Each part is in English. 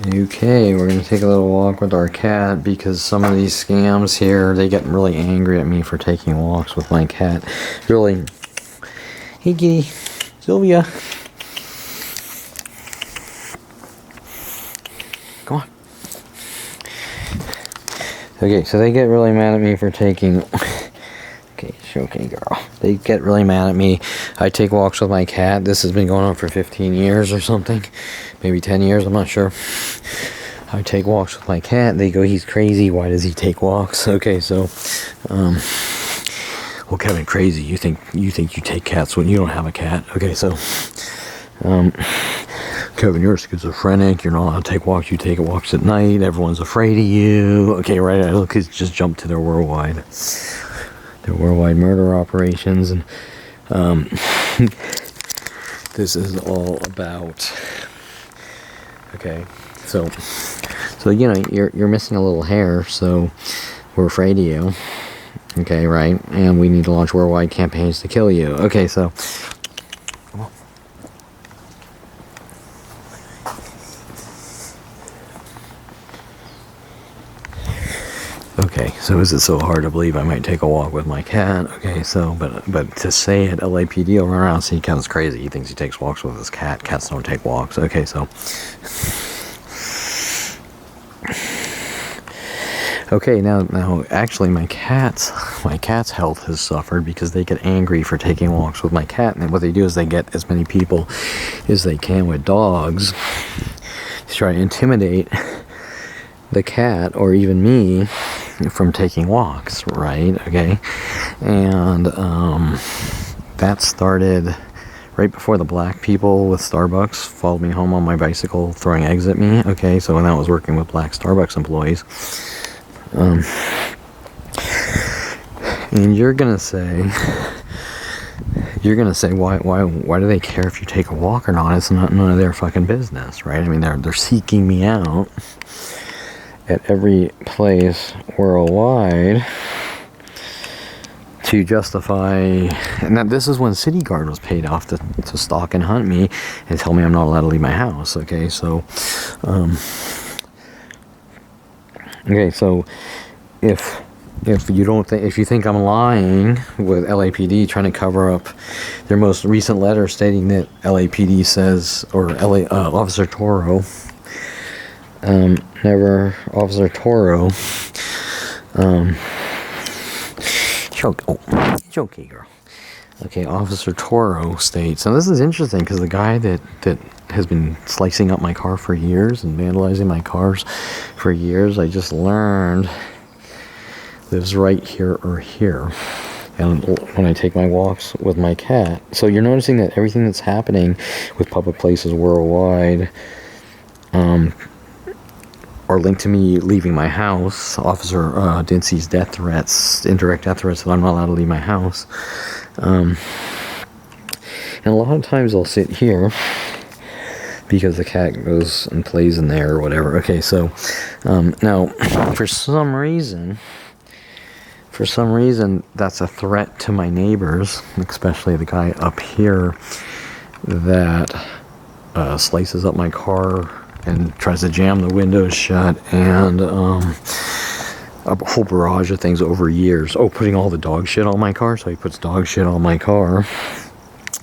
Okay, we're going to take a little walk with our cat because some of these scams here, they get really angry at me for taking walks with my cat. Really. Hey kitty, Silvia. Come on. Okay, so they get really mad at me for taking... Okay, okay, girl. They get really mad at me. I take walks with my cat. This has been going on for 15 years or something. Maybe 10 years, I'm not sure. I take walks with my cat. They go, he's crazy. Why does he take walks? Okay, so, well, Kevin, crazy. You think you take cats when you don't have a cat. Okay, so, Kevin, you're schizophrenic. You're not allowed to take walks. You take walks at night. Everyone's afraid of you. Okay, right. Look, he's just jumped to their worldwide murder operations, and this is all about. Okay, so you know you're missing a little hair, so we're afraid of you. Okay, right, and we need to launch worldwide campaigns to kill you. Okay, so. Come on. Okay, so is it so hard to believe I might take a walk with my cat? Okay, so, but to say it, LAPD will run around and see Kevin's crazy. He thinks he takes walks with his cat. Cats don't take walks. Okay, so. Okay, now, actually, my cat's health has suffered because they get angry for taking walks with my cat, and what they do is they get as many people as they can with dogs to try to intimidate the cat or even me from taking walks, right? Okay, and that started right before the black people with Starbucks followed me home on my bicycle throwing eggs at me. Okay, so when I was working with black Starbucks employees, and you're gonna say why do they care if you take a walk or not? It's none of their fucking business, right? I mean, they're seeking me out at every place worldwide to justify, and that this is when Citiguard was paid off to stalk and hunt me and tell me I'm not allowed to leave my house. Okay, so if you think I'm lying with LAPD trying to cover up their most recent letter stating that LAPD says, or Officer Toro, Officer Toro, it's okay, girl. Okay, Officer Toro states, and this is interesting because the guy that has been slicing up my car for years and vandalizing my cars for years, I just learned lives right here or here. And when I take my walks with my cat, so you're noticing that everything that's happening with public places worldwide are linked to me leaving my house. Officer Dincy's death threats, indirect death threats that I'm not allowed to leave my house. And a lot of times I'll sit here because the cat goes and plays in there or whatever. Okay, so now for some reason that's a threat to my neighbors, especially the guy up here that slices up my car and tries to jam the windows shut, and a whole barrage of things over years. Oh, putting all the dog shit on my car, so he puts dog shit on my car,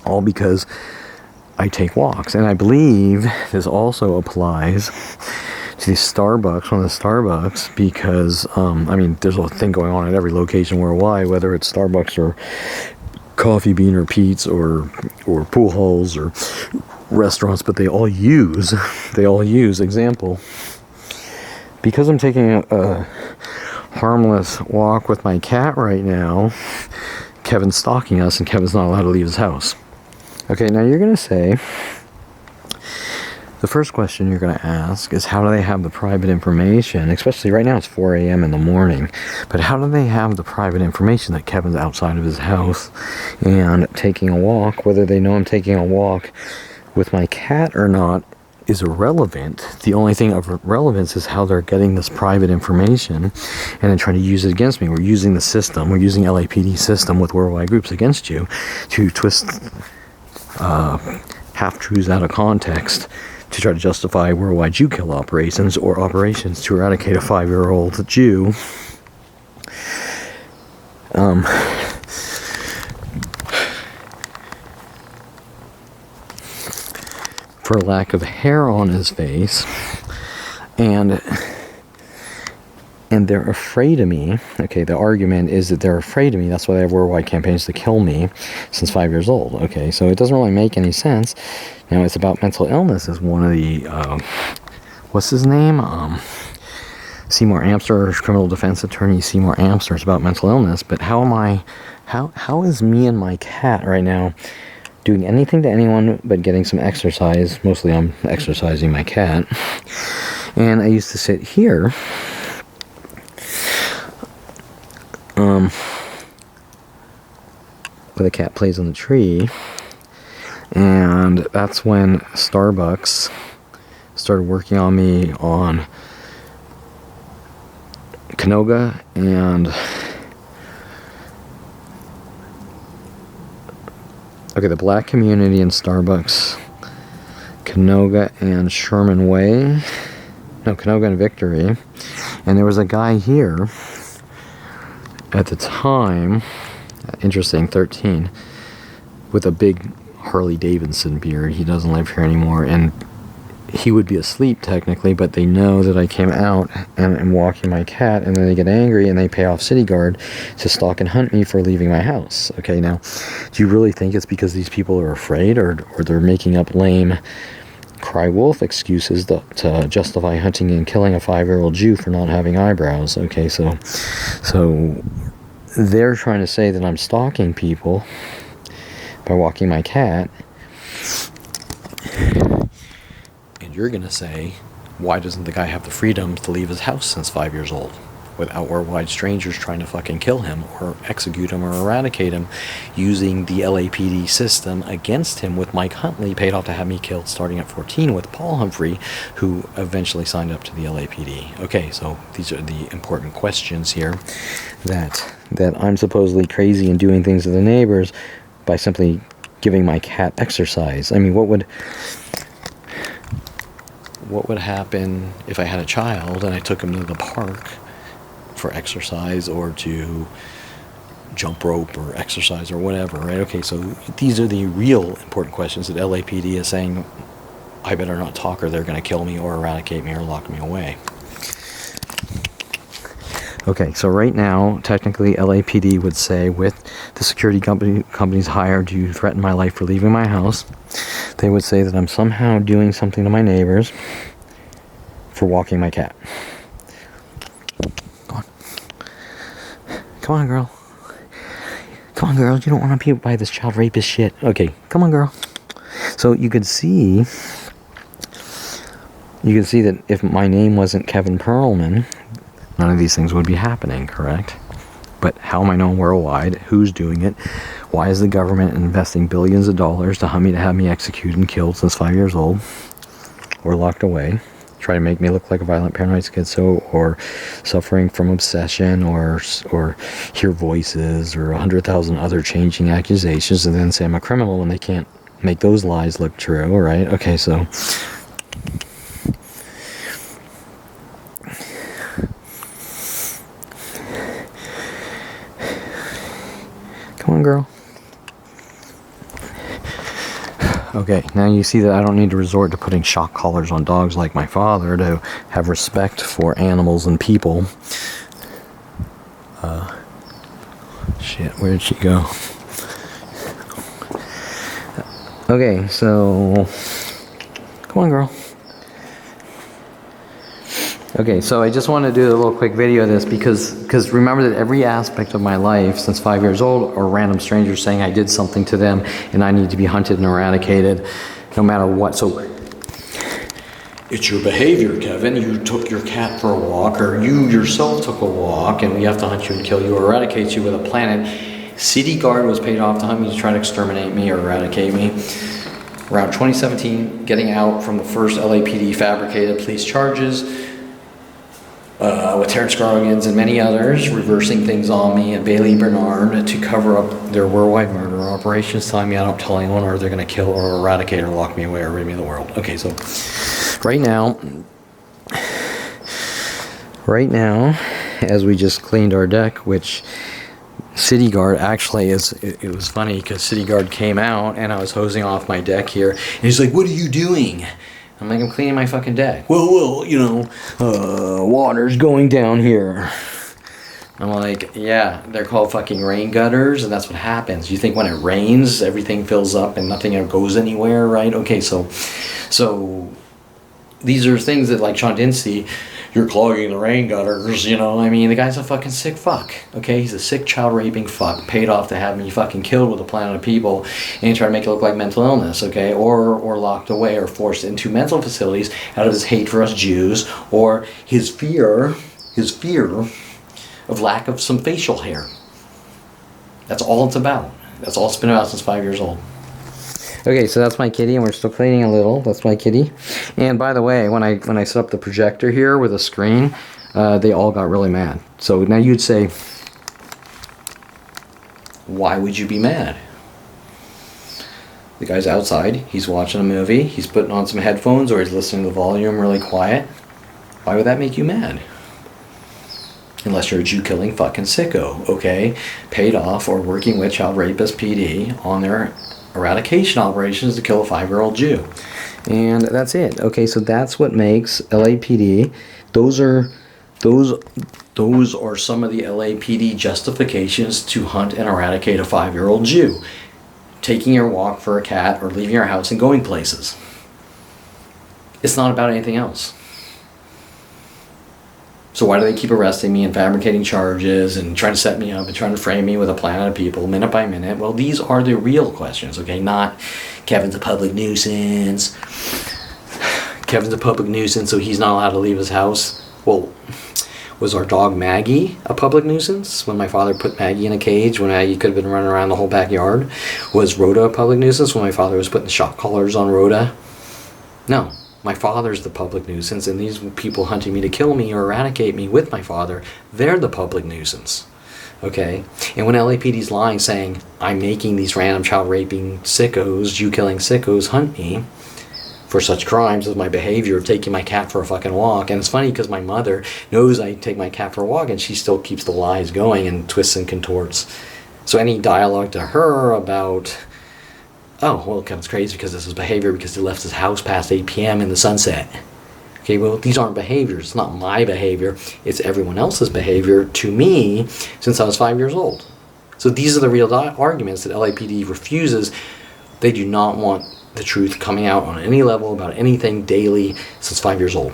all because I take walks. And I believe this also applies to the Starbucks, one of the Starbucks, because, I mean, there's a thing going on at every location worldwide, whether it's Starbucks or Coffee Bean or Pete's or pool halls or restaurants, but they all use example, because I'm taking a harmless walk with my cat right now, Kevin's stalking us and Kevin's not allowed to leave his house. Okay, now you're gonna say, the first question you're going to ask is, how do they have the private information, especially right now it's 4 a.m. in the morning, but how do they have the private information that Kevin's outside of his house and taking a walk? Whether they know I'm taking a walk with my cat or not is irrelevant. The only thing of relevance is how they're getting this private information and then trying to use it against me. We're using the system, we're using LAPD system with worldwide groups against you to twist half-truths out of context to try to justify worldwide Jew kill operations or operations to eradicate a 5-year-old Jew. For lack of hair on his face, and they're afraid of me. Okay, the argument is that they're afraid of me. That's why they have worldwide campaigns to kill me since 5 years old. Okay, so it doesn't really make any sense. Now, it's about mental illness is one of the, what's his name? Seymour Amster, criminal defense attorney Seymour Amster, is about mental illness. But how is me and my cat right now doing anything to anyone but getting some exercise? Mostly I'm exercising my cat. And I used to sit here where the cat plays on the tree, and that's when Starbucks started working on me on Canoga and the black community in Starbucks, Canoga and Sherman Way, Canoga and Victory. And there was a guy here at the time, interesting, 13, with a big Harley Davidson beard. He doesn't live here anymore, and he would be asleep technically, but they know that I came out and am walking my cat, and then they get angry and they pay off Citiguard to stalk and hunt me for leaving my house. Okay, now, do you really think it's because these people are afraid, or they're making up lame cry wolf excuses to justify hunting and killing a 5-year-old Jew for not having eyebrows? Okay, so they're trying to say that I'm stalking people by walking my cat. And you're going to say, why doesn't the guy have the freedom to leave his house since 5 years old without worldwide strangers trying to fucking kill him or execute him or eradicate him using the LAPD system against him, with Mike Huntley paid off to have me killed starting at 14 with Paul Humphrey, who eventually signed up to the LAPD. Okay, so these are the important questions here, that I'm supposedly crazy and doing things to the neighbors by simply giving my cat exercise. I mean, what would happen if I had a child and I took him to the park for exercise or to jump rope or exercise or whatever, right? Okay, so these are the real important questions that LAPD is saying, I better not talk or they're going to kill me or eradicate me or lock me away. Okay, so right now, technically LAPD would say, with the security companies hired to threaten my life for leaving my house, they would say that I'm somehow doing something to my neighbors for walking my cat. Go on. Come on, girl. Come on, girl. You don't want to be by this child rapist shit. Okay, come on, girl. So you could see that if my name wasn't Kevin Perelman, none of these things would be happening, correct? But how am I known worldwide? Who's doing it? Why is the government investing billions of dollars to have me executed and killed since 5 years old? Or locked away? Try to make me look like a violent paranoid schizo, or suffering from obsession, or hear voices, or 100,000 other changing accusations, and then say I'm a criminal when they can't make those lies look true, right? Okay, so come on, girl. Okay, now you see that I don't need to resort to putting shock collars on dogs like my father to have respect for animals and people. Shit, where did she go? Okay, so come on, girl. Okay, so I just want to do a little quick video of this because remember that every aspect of my life since 5 years old are random strangers saying I did something to them and I need to be hunted and eradicated no matter what. So it's your behavior, Kevin. You took your cat for a walk, or you yourself took a walk, and we have to hunt you and kill you or eradicate you with a planet. Citiguard was paid off to hunt me to try to exterminate me or eradicate me. Around 2017, getting out from the first LAPD fabricated police charges, with Terrence Gargans and many others, reversing things on me at Bailey Bernard to cover up their worldwide murder operations, telling me I don't tell anyone or they're going to kill or eradicate or lock me away or rid me of the world. Okay, so right now, as we just cleaned our deck, which Citiguard actually is, it was funny because Citiguard came out and I was hosing off my deck here, and he's like, "What are you doing?" I'm like, "I'm cleaning my fucking deck." Well, you know, water's going down here. I'm like, yeah, they're called fucking rain gutters, and that's what happens. You think when it rains, everything fills up and nothing ever goes anywhere, right? Okay, so these are things that, like, Sean didn't see. You're clogging the rain gutters, you know. I mean, the guy's a fucking sick fuck, okay? He's a sick child raping fuck, paid off to have me fucking killed with a planet of people, and he tried to make it look like mental illness, okay? Or locked away or forced into mental facilities out of his hate for us Jews, or his fear of lack of some facial hair. That's all it's about. That's all it's been about since 5 years old. Okay, so that's my kitty, and we're still cleaning a little. That's my kitty. And by the way, when I set up the projector here with a screen, they all got really mad. So now you'd say, why would you be mad? The guy's outside, he's watching a movie, he's putting on some headphones, or he's listening to the volume really quiet. Why would that make you mad? Unless you're a Jew-killing fucking sicko, okay? Paid off or working with child rapist PD on their eradication operations to kill a 5-year-old Jew. And that's it. Okay, so that's what makes LAPD. Those are some of the LAPD justifications to hunt and eradicate a 5-year-old Jew. Taking your walk for a cat or leaving your house and going places. It's not about anything else. So why do they keep arresting me and fabricating charges and trying to set me up and trying to frame me with a planet of people minute by minute? Well, these are the real questions, okay? Not Kevin's a public nuisance. Kevin's a public nuisance, so he's not allowed to leave his house. Well, was our dog Maggie a public nuisance when my father put Maggie in a cage when Maggie could have been running around the whole backyard? Was Rhoda a public nuisance when my father was putting shock collars on Rhoda? No. My father's the public nuisance, and these people hunting me to kill me or eradicate me with my father, they're the public nuisance. Okay? And when LAPD's lying, saying, I'm making these random child raping sickos, Jew killing sickos hunt me for such crimes as my behavior of taking my cat for a fucking walk. And it's funny because my mother knows I take my cat for a walk, and she still keeps the lies going and twists and contorts. So any dialogue to her about, oh, well, Kevin's crazy because this is behavior because he left his house past 8 p.m. in the sunset. Okay, well, these aren't behaviors. It's not my behavior. It's everyone else's behavior to me since I was 5 years old. So these are the real arguments that LAPD refuses. They do not want the truth coming out on any level about anything daily since 5 years old.